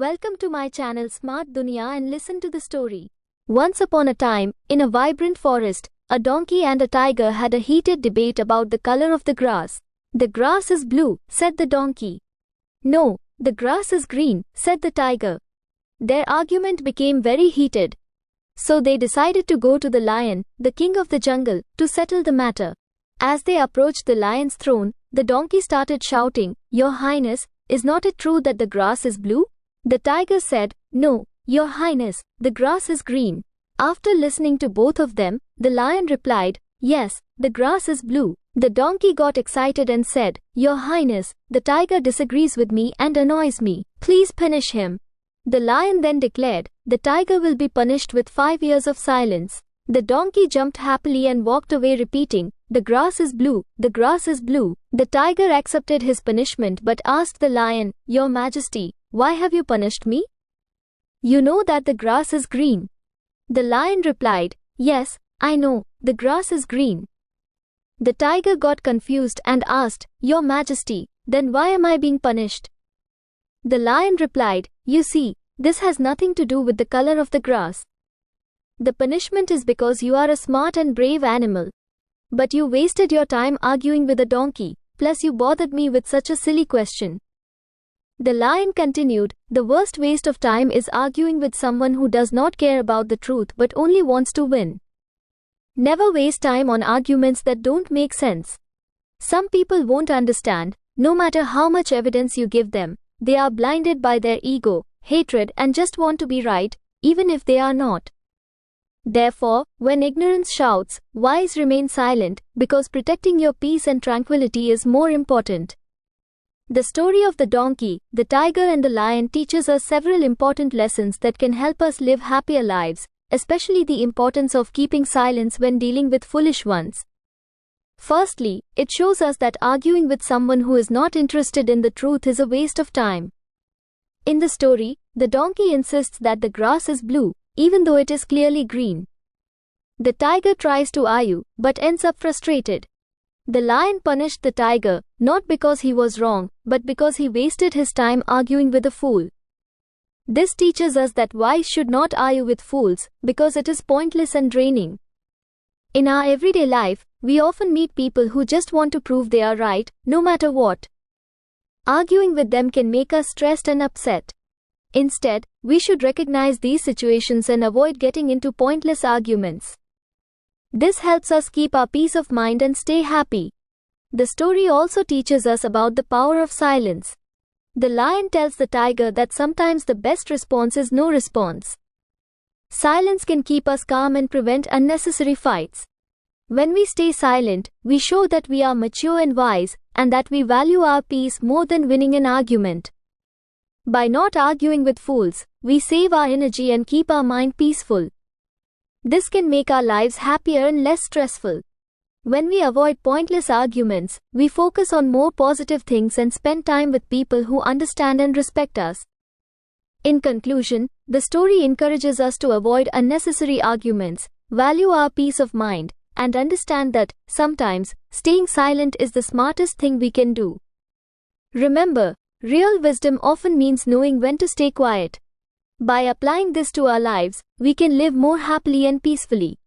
Welcome to my channel Smart Dunya and listen to the story. Once upon a time, in a vibrant forest, a donkey and a tiger had a heated debate about the color of the grass. "The grass is blue," said the donkey. "No, the grass is green," said the tiger. Their argument became very heated. So they decided to go to the lion, the king of the jungle, to settle the matter. As they approached the lion's throne, the donkey started shouting, "Your Highness, is not it true that the grass is blue?" The tiger said, "No, Your Highness, the grass is green." After listening to both of them, the lion replied, "Yes, the grass is blue." The donkey got excited and said, "Your Highness, the tiger disagrees with me and annoys me. Please punish him." The lion then declared, "The tiger will be punished with 5 years of silence." The donkey jumped happily and walked away repeating, "The grass is blue, the grass is blue." The tiger accepted his punishment but asked the lion, "Your Majesty, why have you punished me? You know that the grass is green." The lion replied, "Yes, I know, the grass is green." The tiger got confused and asked, "Your Majesty, then why am I being punished?" The lion replied, "You see, this has nothing to do with the color of the grass. The punishment is because you are a smart and brave animal. But you wasted your time arguing with a donkey, plus you bothered me with such a silly question." The lion continued, "The worst waste of time is arguing with someone who does not care about the truth but only wants to win. Never waste time on arguments that don't make sense. Some people won't understand, no matter how much evidence you give them. They are blinded by their ego, hatred, and just want to be right, even if they are not. Therefore, when ignorance shouts, wise remain silent, because protecting your peace and tranquility is more important." The story of the donkey, the tiger and the lion teaches us several important lessons that can help us live happier lives, especially the importance of keeping silence when dealing with foolish ones. Firstly, it shows us that arguing with someone who is not interested in the truth is a waste of time. In the story, the donkey insists that the grass is blue, even though it is clearly green. The tiger tries to argue, but ends up frustrated. The lion punished the tiger, not because he was wrong, but because he wasted his time arguing with a fool. This teaches us that wise should not argue with fools, because it is pointless and draining. In our everyday life, we often meet people who just want to prove they are right, no matter what. Arguing with them can make us stressed and upset. Instead, we should recognize these situations and avoid getting into pointless arguments. This helps us keep our peace of mind and stay happy. The story also teaches us about the power of silence. The lion tells the tiger that sometimes the best response is no response. Silence can keep us calm and prevent unnecessary fights. When we stay silent, we show that we are mature and wise, and that we value our peace more than winning an argument. By not arguing with fools, we save our energy and keep our mind peaceful. This can make our lives happier and less stressful. When we avoid pointless arguments, we focus on more positive things and spend time with people who understand and respect us. In conclusion, the story encourages us to avoid unnecessary arguments, value our peace of mind, and understand that, sometimes, staying silent is the smartest thing we can do. Remember, real wisdom often means knowing when to stay quiet. By applying this to our lives, we can live more happily and peacefully.